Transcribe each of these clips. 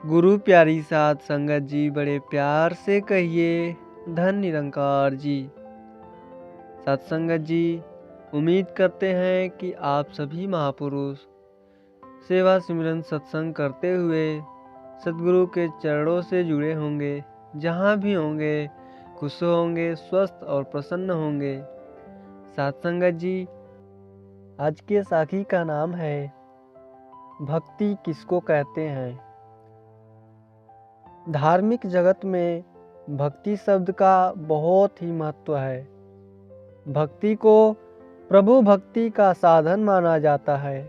गुरु प्यारी साध संगत जी, बड़े प्यार से कहिए धन निरंकार जी। सत्संगत जी, उम्मीद करते हैं कि आप सभी महापुरुष सेवा सिमरन सत्संग करते हुए सद्गुरु के चरणों से जुड़े होंगे। जहाँ भी होंगे खुश होंगे, स्वस्थ और प्रसन्न होंगे। सत्संगत जी, आज के साखी का नाम है भक्ति किसको कहते हैं। धार्मिक जगत में भक्ति शब्द का बहुत ही महत्व है। भक्ति को प्रभु भक्ति का साधन माना जाता है।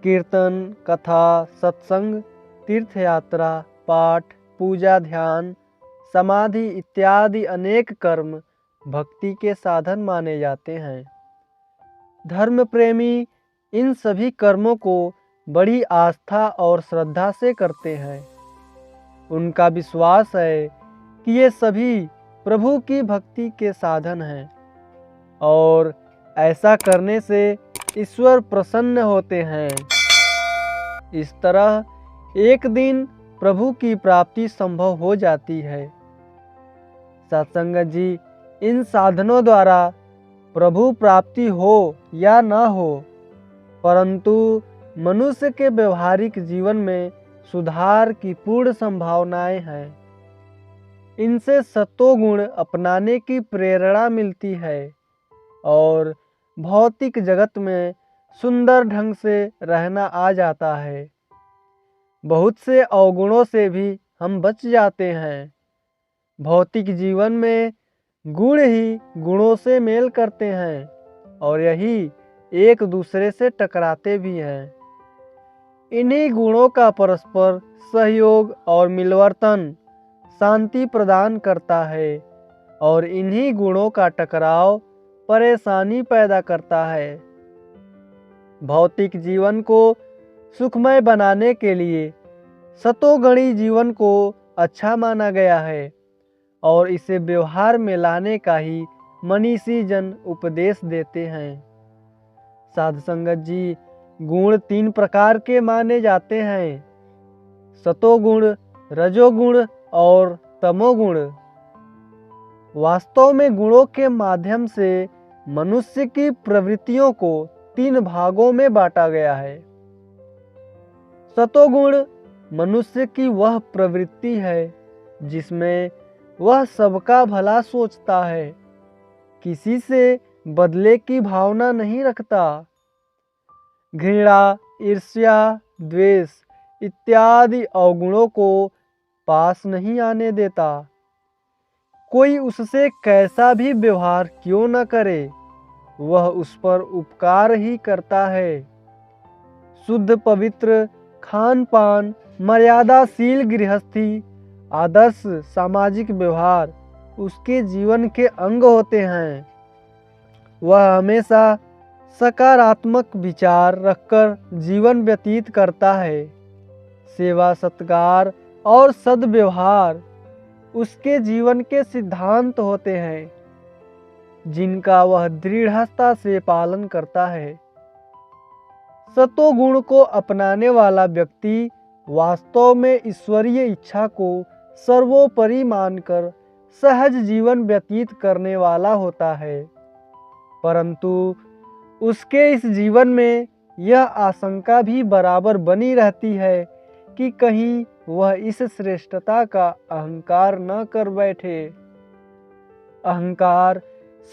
कीर्तन, कथा, सत्संग, तीर्थ यात्रा, पाठ, पूजा, ध्यान, समाधि इत्यादि अनेक कर्म भक्ति के साधन माने जाते हैं। धर्म प्रेमी इन सभी कर्मों को बड़ी आस्था और श्रद्धा से करते हैं। उनका विश्वास है कि ये सभी प्रभु की भक्ति के साधन हैं और ऐसा करने से ईश्वर प्रसन्न होते हैं। इस तरह एक दिन प्रभु की प्राप्ति संभव हो जाती है। सत्संगत जी, इन साधनों द्वारा प्रभु प्राप्ति हो या न हो, परंतु मनुष्य के व्यवहारिक जीवन में सुधार की पूर्ण संभावनाएं हैं। इनसे सत्वगुण अपनाने की प्रेरणा मिलती है और भौतिक जगत में सुंदर ढंग से रहना आ जाता है। बहुत से अवगुणों से भी हम बच जाते हैं। भौतिक जीवन में गुण ही गुणों से मेल करते हैं और यही एक दूसरे से टकराते भी हैं। इन्हीं गुणों का परस्पर सहयोग और मिलवर्तन शांति प्रदान करता है और इन्हीं गुणों का टकराव परेशानी पैदा करता है। भौतिक जीवन को सुखमय बनाने के लिए सतोगुणी जीवन को अच्छा माना गया है और इसे व्यवहार में लाने का ही मनीषी जन उपदेश देते हैं। साध संगत जी, गुण 3 प्रकार के माने जाते हैं: सतोगुण, रजोगुण और तमोगुण। वास्तव में गुणों के माध्यम से मनुष्य की प्रवृत्तियों को 3 भागों में बांटा गया है। सतोगुण मनुष्य की वह प्रवृत्ति है जिसमें वह सबका भला सोचता है, किसी से बदले की भावना नहीं रखता, घृणा, ईर्ष्या, द्वेष इत्यादि अवगुणों को पास नहीं आने देता। कोई उससे कैसा भी व्यवहार क्यों न करे, वह उस पर उपकार ही करता है। शुद्ध पवित्र खान पान, मर्यादाशील गृहस्थी, आदर्श सामाजिक व्यवहार उसके जीवन के अंग होते हैं। वह हमेशा सकारात्मक विचार रखकर जीवन व्यतीत करता है। सेवा, सत्कार और सद्व्यवहार उसके जीवन के सिद्धांत होते हैं, जिनका वह दृढ़ता से पालन करता है। सतोगुण को अपनाने वाला व्यक्ति वास्तव में ईश्वरीय इच्छा को सर्वोपरि मानकर सहज जीवन व्यतीत करने वाला होता है, परंतु उसके इस जीवन में यह आशंका भी बराबर बनी रहती है कि कहीं वह इस श्रेष्ठता का अहंकार न कर बैठे। अहंकार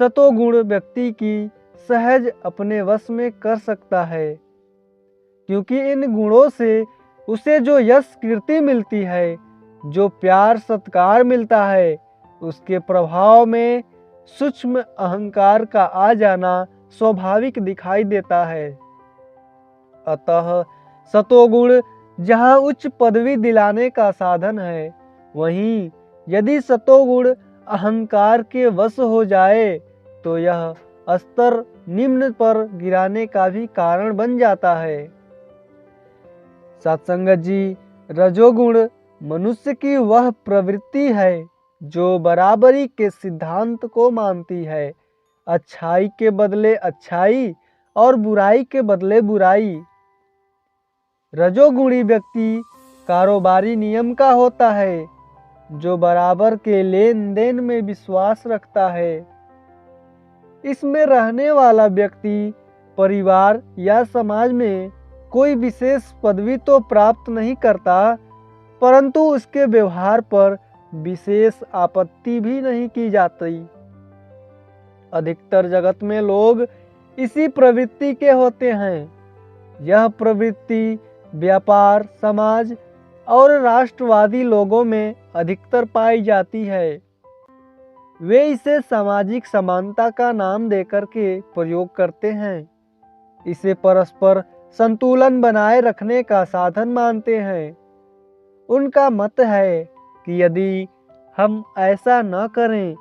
सतोगुण व्यक्ति की सहज अपने वश में कर सकता है, क्योंकि इन गुणों से उसे जो यश कीर्ति मिलती है, जो प्यार सत्कार मिलता है, उसके प्रभाव में सूक्ष्म अहंकार का आ जाना स्वाभाविक दिखाई देता है। अतः सतोगुण जहाँ उच्च पदवी दिलाने का साधन है, वहीं यदि सतोगुण अहंकार के वश हो जाए तो यह स्तर निम्न पर गिराने का भी कारण बन जाता है। सत्संगत जी, रजोगुण मनुष्य की वह प्रवृत्ति है जो बराबरी के सिद्धांत को मानती है, अच्छाई के बदले अच्छाई और बुराई के बदले बुराई। रजोगुणी व्यक्ति कारोबारी नियम का होता है, जो बराबर के लेन देन में विश्वास रखता है। इसमें रहने वाला व्यक्ति परिवार या समाज में कोई विशेष पदवी तो प्राप्त नहीं करता, परंतु उसके व्यवहार पर विशेष आपत्ति भी नहीं की जाती। अधिकतर जगत में लोग इसी प्रवृत्ति के होते हैं। यह प्रवृत्ति व्यापार, समाज और राष्ट्रवादी लोगों में अधिकतर पाई जाती है। वे इसे सामाजिक समानता का नाम देकर के प्रयोग करते हैं। इसे परस्पर संतुलन बनाए रखने का साधन मानते हैं। उनका मत है कि यदि हम ऐसा न करें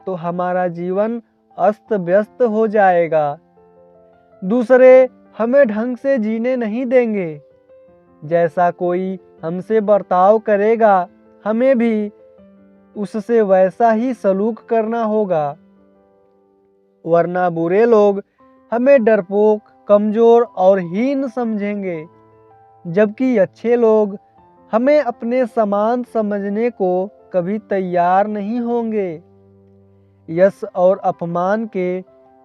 तो हमारा जीवन अस्त व्यस्त हो जाएगा। दूसरे हमें ढंग से जीने नहीं देंगे। जैसा कोई हमसे बर्ताव करेगा, हमें भी उससे वैसा ही सलूक करना होगा, वरना बुरे लोग हमें डरपोक, कमजोर और हीन समझेंगे, जबकि अच्छे लोग हमें अपने समान समझने को कभी तैयार नहीं होंगे। यश और अपमान के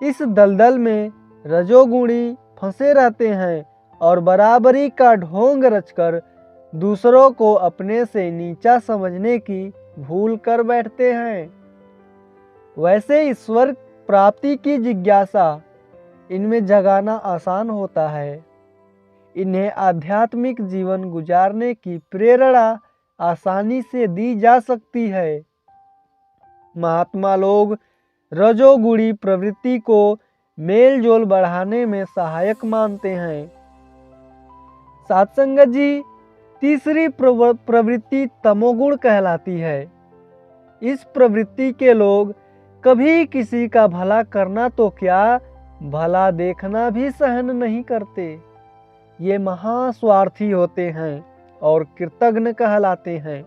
इस दलदल में रजोगुणी फंसे रहते हैं और बराबरी का ढोंग रचकर दूसरों को अपने से नीचा समझने की भूल कर बैठते हैं। वैसे ईश्वर प्राप्ति की जिज्ञासा इनमें जगाना आसान होता है। इन्हें आध्यात्मिक जीवन गुजारने की प्रेरणा आसानी से दी जा सकती है। महात्मा लोग रजोगुणी प्रवृत्ति को मेल जोल बढ़ाने में सहायक मानते हैं। सत्संग जी, तीसरी प्रवृत्ति तमोगुण कहलाती है। इस प्रवृत्ति के लोग कभी किसी का भला करना तो क्या, भला देखना भी सहन नहीं करते। ये महास्वार्थी होते हैं और कृतघ्न कहलाते हैं।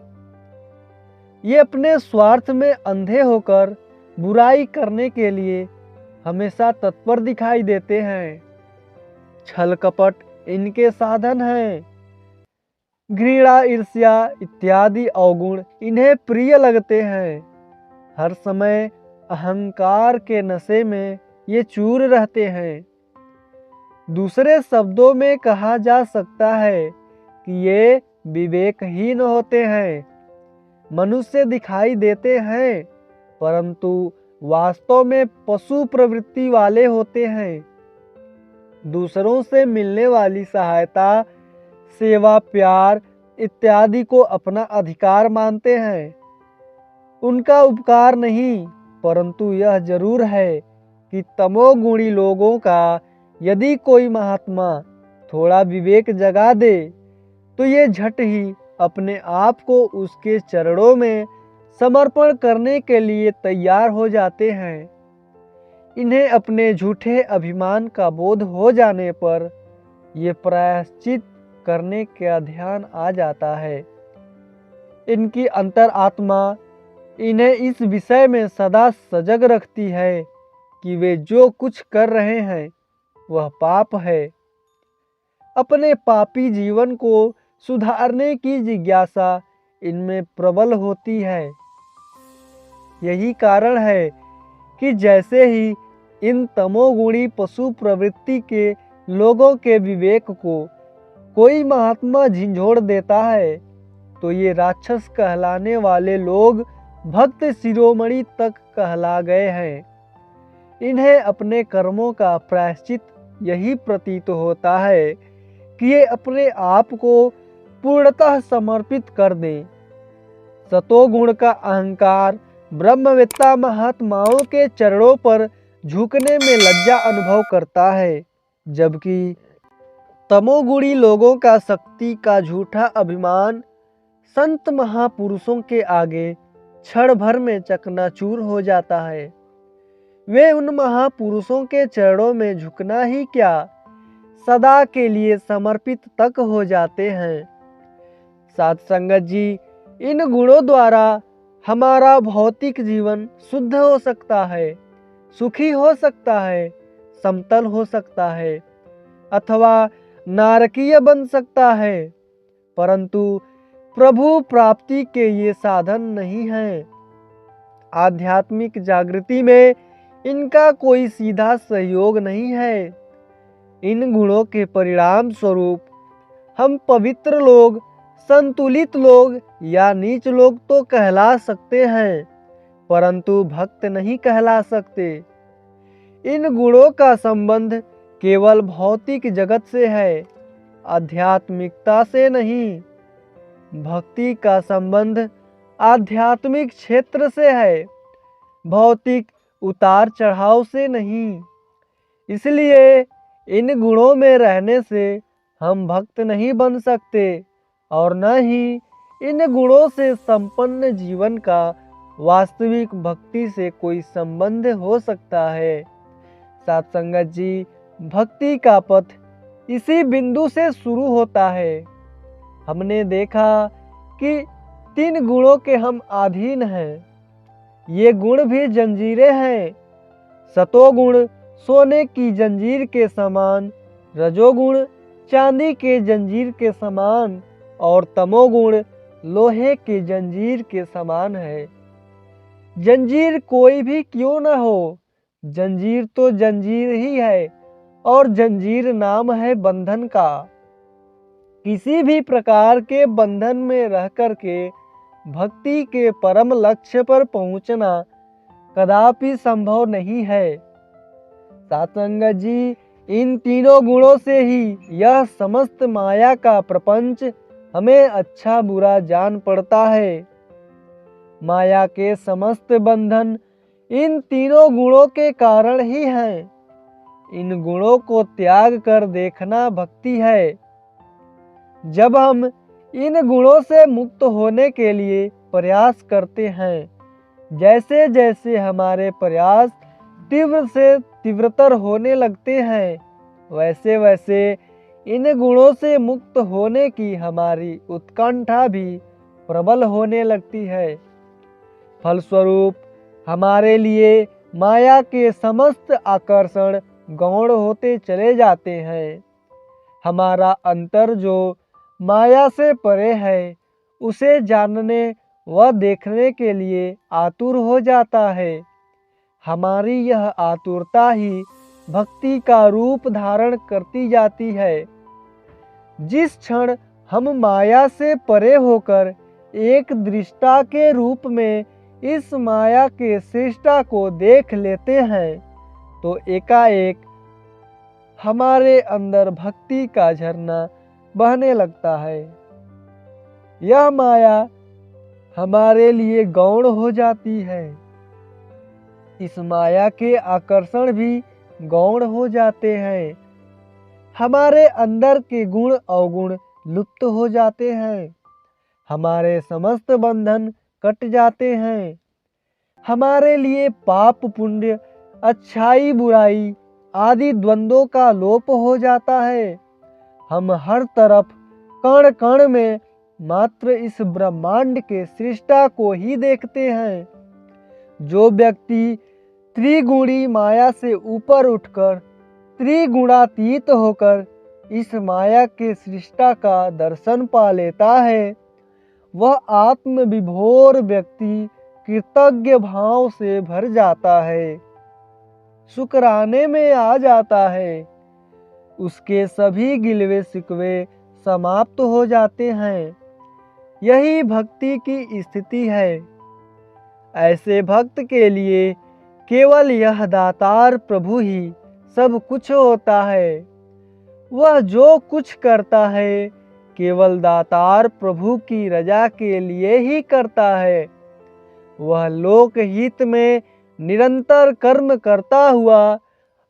ये अपने स्वार्थ में अंधे होकर बुराई करने के लिए हमेशा तत्पर दिखाई देते हैं। छल कपट इनके साधन हैं। घृणा, ईर्ष्या इत्यादि अवगुण इन्हें प्रिय लगते हैं। हर समय अहंकार के नशे में ये चूर रहते हैं। दूसरे शब्दों में कहा जा सकता है कि ये विवेकहीन होते हैं। मनुष्य दिखाई देते हैं, परंतु वास्तव में पशु प्रवृत्ति वाले होते हैं। दूसरों से मिलने वाली सहायता, सेवा, प्यार इत्यादि को अपना अधिकार मानते हैं। उनका उपकार नहीं, परंतु यह जरूर है कि तमोगुणी लोगों का यदि कोई महात्मा थोड़ा विवेक जगा दे तो ये झट ही अपने आप को उसके चरणों में समर्पण करने के लिए तैयार हो जाते हैं। इन्हें अपने झूठे अभिमान का बोध हो जाने पर ये प्रायश्चित करने का ध्यान आ जाता है। इनकी अंतर आत्मा इन्हें इस विषय में सदा सजग रखती है कि वे जो कुछ कर रहे हैं वह पाप है। अपने पापी जीवन को सुधारने की जिज्ञासा इनमें प्रबल होती है। यही कारण है कि जैसे ही इन तमोगुणी पशु प्रवृत्ति के लोगों के विवेक को कोई महात्मा झिंझोड़ देता है तो ये राक्षस कहलाने वाले लोग भक्त शिरोमणि तक कहला गए हैं। इन्हें अपने कर्मों का प्रायश्चित यही प्रतीत होता है कि ये अपने आप को पूर्णतः समर्पित कर दें। सतोगुण का अहंकार ब्रह्मवेत्ता महात्माओं के चरणों पर झुकने में लज्जा अनुभव करता है, जबकि तमोगुणी लोगों का शक्ति का झूठा अभिमान संत महापुरुषों के आगे क्षण भर में चकनाचूर हो जाता है। वे उन महापुरुषों के चरणों में झुकना ही क्या, सदा के लिए समर्पित तक हो जाते हैं। सत्संगत जी, इन गुणों द्वारा हमारा भौतिक जीवन शुद्ध हो सकता है, सुखी हो सकता है, समतल हो सकता है अथवा नारकीय बन सकता है, परंतु प्रभु प्राप्ति के ये साधन नहीं हैं। आध्यात्मिक जागृति में इनका कोई सीधा सहयोग नहीं है। इन गुणों के परिणाम स्वरूप हम पवित्र लोग, संतुलित लोग या नीच लोग तो कहला सकते हैं, परंतु भक्त नहीं कहला सकते। इन गुणों का संबंध केवल भौतिक जगत से है, आध्यात्मिकता से नहीं। भक्ति का संबंध आध्यात्मिक क्षेत्र से है, भौतिक उतार चढ़ाव से नहीं। इसलिए इन गुणों में रहने से हम भक्त नहीं बन सकते और न ही इन गुणों से संपन्न जीवन का वास्तविक भक्ति से कोई संबंध हो सकता है। साथ संगत जी, भक्ति का पथ इसी बिंदु से शुरू होता है। हमने देखा कि 3 गुणों के हम अधीन हैं। ये गुण भी जंजीरें हैं। सतोगुण सोने की जंजीर के समान, रजोगुण चांदी के जंजीर के समान और तमोगुण लोहे के जंजीर के समान है। जंजीर कोई भी क्यों न हो, जंजीर तो जंजीर ही है और जंजीर नाम है बंधन का। किसी भी प्रकार के बंधन में रह कर के भक्ति के परम लक्ष्य पर पहुंचना कदापि संभव नहीं है। सत्संगत जी, इन तीनों गुणों से ही यह समस्त माया का प्रपंच हमें अच्छा बुरा जान पड़ता है। माया के समस्त बंधन इन तीनों गुणों के कारण ही हैं। इन गुणों को त्याग कर देखना भक्ति है। जब हम इन गुणों से मुक्त होने के लिए प्रयास करते हैं, जैसे जैसे हमारे प्रयास तीव्र से तीव्रतर होने लगते हैं, वैसे वैसे इन गुणों से मुक्त होने की हमारी उत्कंठा भी प्रबल होने लगती है। फलस्वरूप हमारे लिए माया के समस्त आकर्षण गौण होते चले जाते हैं। हमारा अंतर जो माया से परे है, उसे जानने व देखने के लिए आतुर हो जाता है। हमारी यह आतुरता ही भक्ति का रूप धारण करती जाती है। जिस क्षण हम माया से परे होकर एक दृष्टा के रूप में इस माया के सृष्टा को देख लेते हैं, तो एकाएक हमारे अंदर भक्ति का झरना बहने लगता है। यह माया हमारे लिए गौण हो जाती है। इस माया के आकर्षण भी गौण हो जाते हैं। हमारे अंदर के गुण अवगुण लुप्त हो जाते हैं। हमारे समस्त बंधन कट जाते हैं। हमारे लिए पाप पुण्य, अच्छाई बुराई आदि द्वंद्वों का लोप हो जाता है। हम हर तरफ कण कण में मात्र इस ब्रह्मांड के सृष्टा को ही देखते हैं। जो व्यक्ति त्रिगुणी माया से ऊपर उठकर त्रिगुणातीत होकर इस माया के सृष्टा का दर्शन पा लेता है, वह आत्म विभोर व्यक्ति कृतज्ञ भाव से भर जाता है, शुक्राने में आ जाता है। उसके सभी गिलवे शिकवे समाप्त हो जाते हैं। यही भक्ति की स्थिति है। ऐसे भक्त के लिए केवल यह दातार प्रभु ही सब कुछ होता है। वह जो कुछ करता है केवल दातार प्रभु की रजा के लिए ही करता है। वह लोक हित में निरंतर कर्म करता हुआ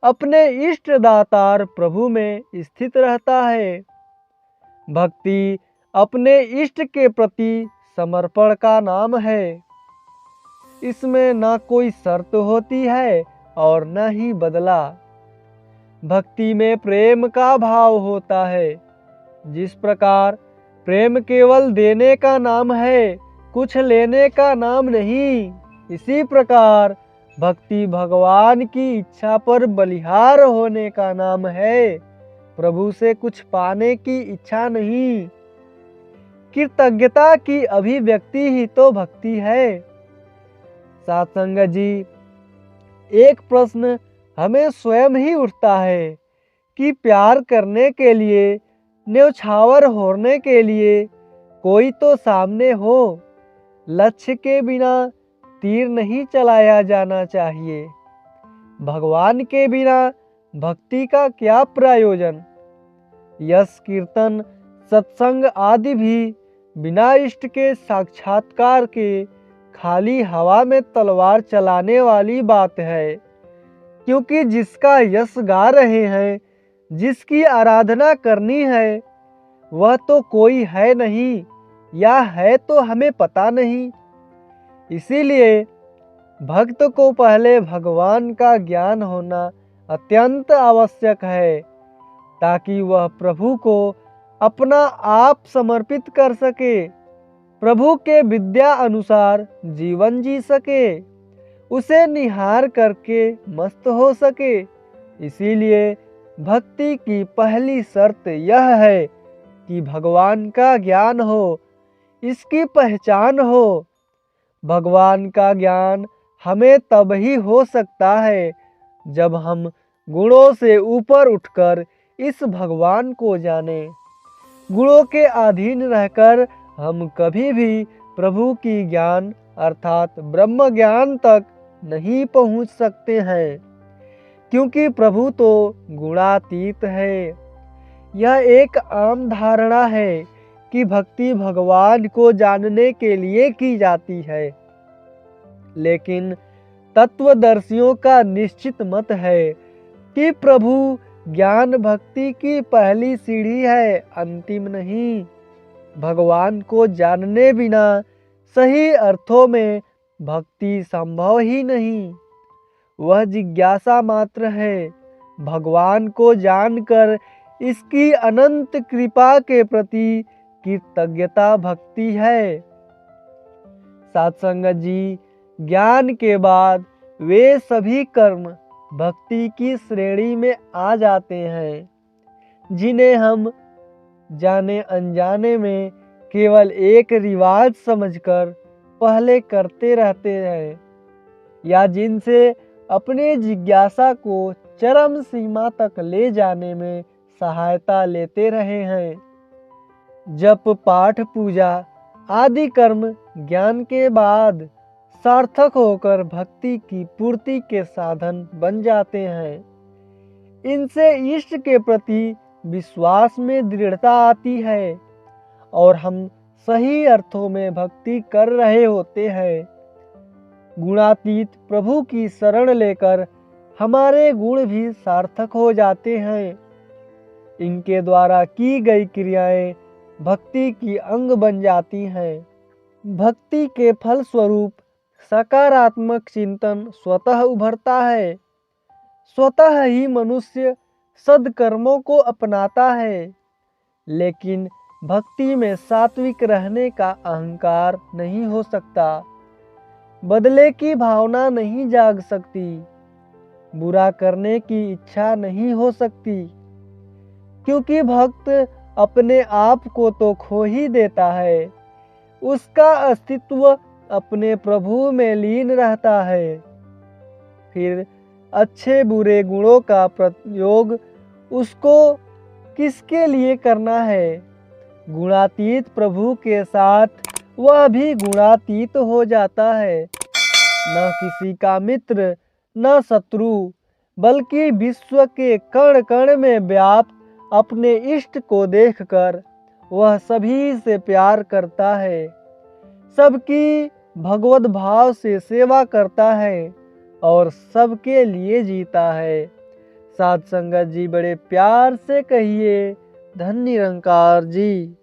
अपने इष्ट दातार प्रभु में स्थित रहता है। भक्ति अपने इष्ट के प्रति समर्पण का नाम है। इसमें न कोई शर्त होती है और न ही बदला। भक्ति में प्रेम का भाव होता है। जिस प्रकार प्रेम केवल देने का नाम है, कुछ लेने का नाम नहीं, इसी प्रकार भक्ति भगवान की इच्छा पर बलिहार होने का नाम है, प्रभु से कुछ पाने की इच्छा नहीं। कृतज्ञता की अभिव्यक्ति ही तो भक्ति है। साथ संगत जी, एक प्रश्न हमें स्वयं ही उठता है कि प्यार करने के लिए, न्यौछावर होने के लिए कोई तो सामने हो। लक्ष्य के बिना तीर नहीं चलाया जाना चाहिए। भगवान के बिना भक्ति का क्या प्रयोजन। यश, कीर्तन, सत्संग आदि भी बिना इष्ट के साक्षात्कार के खाली हवा में तलवार चलाने वाली बात है। क्योंकि जिसका यश गा रहे हैं, जिसकी आराधना करनी है, वह तो कोई है नहीं, या है तो हमें पता नहीं। इसीलिए भक्त को पहले भगवान का ज्ञान होना अत्यंत आवश्यक है, ताकि वह प्रभु को अपना आप समर्पित कर सके, प्रभु के विद्या अनुसार जीवन जी सके, उसे निहार करके मस्त हो सके। इसीलिए भक्ति की पहली शर्त यह है कि भगवान का ज्ञान हो, इसकी पहचान हो। भगवान का ज्ञान हमें तब ही हो सकता है जब हम गुणों से ऊपर उठकर इस भगवान को जाने। गुणों के अधीन रहकर हम कभी भी प्रभु की ज्ञान अर्थात ब्रह्म ज्ञान तक नहीं पहुंच सकते हैं, क्योंकि प्रभु तो गुणातीत है। यह एक आम धारणा है कि भक्ति भगवान को जानने के लिए की जाती है, लेकिन तत्वदर्शियों का निश्चित मत है कि प्रभु ज्ञान भक्ति की पहली सीढ़ी है, अंतिम नहीं। भगवान को जानने बिना सही अर्थों में भक्ति संभव ही नहीं। वह जिज्ञासा मात्र है। भगवान को जानकर इसकी अनंत कृपा के प्रति कृतज्ञता भक्ति है। सत्संग जी, ज्ञान के बाद वे सभी कर्म भक्ति की श्रेणी में आ जाते हैं, जिन्हें हम जाने अनजाने में केवल एक रिवाज समझकर पहले करते रहते हैं, या जिनसे अपने जिज्ञासा को चरम सीमा तक ले जाने में सहायता लेते रहे हैं। जप, पाठ, पूजा आदि कर्म ज्ञान के बाद सार्थक होकर भक्ति की पूर्ति के साधन बन जाते हैं। इनसे इष्ट के प्रति विश्वास में दृढ़ता आती है और हम सही अर्थों में भक्ति कर रहे होते हैं। गुणातीत प्रभु की शरण लेकर हमारे गुण भी सार्थक हो जाते हैं। इनके द्वारा की गई क्रियाएं भक्ति की अंग बन जाती हैं। भक्ति के फल स्वरूप सकारात्मक चिंतन स्वतः उभरता है। स्वतः ही मनुष्य सद्कर्मों को अपनाता है, लेकिन भक्ति में सात्विक रहने का अहंकार नहीं हो सकता। बदले की भावना नहीं जाग सकती। बुरा करने की इच्छा नहीं हो सकती, क्योंकि भक्त अपने आप को तो खो ही देता है। उसका अस्तित्व अपने प्रभु में लीन रहता है। फिर अच्छे बुरे गुणों का प्रयोग उसको किसके लिए करना है। गुणातीत प्रभु के साथ वह भी गुणातीत हो जाता है। न किसी का मित्र, न शत्रु, बल्कि विश्व के कण कण में व्याप्त अपने इष्ट को देखकर वह सभी से प्यार करता है, सबकी भगवत भाव से सेवा करता है और सबके लिए जीता है। साध संगत जी, बड़े प्यार से कहिए, धन्य निरंकार जी।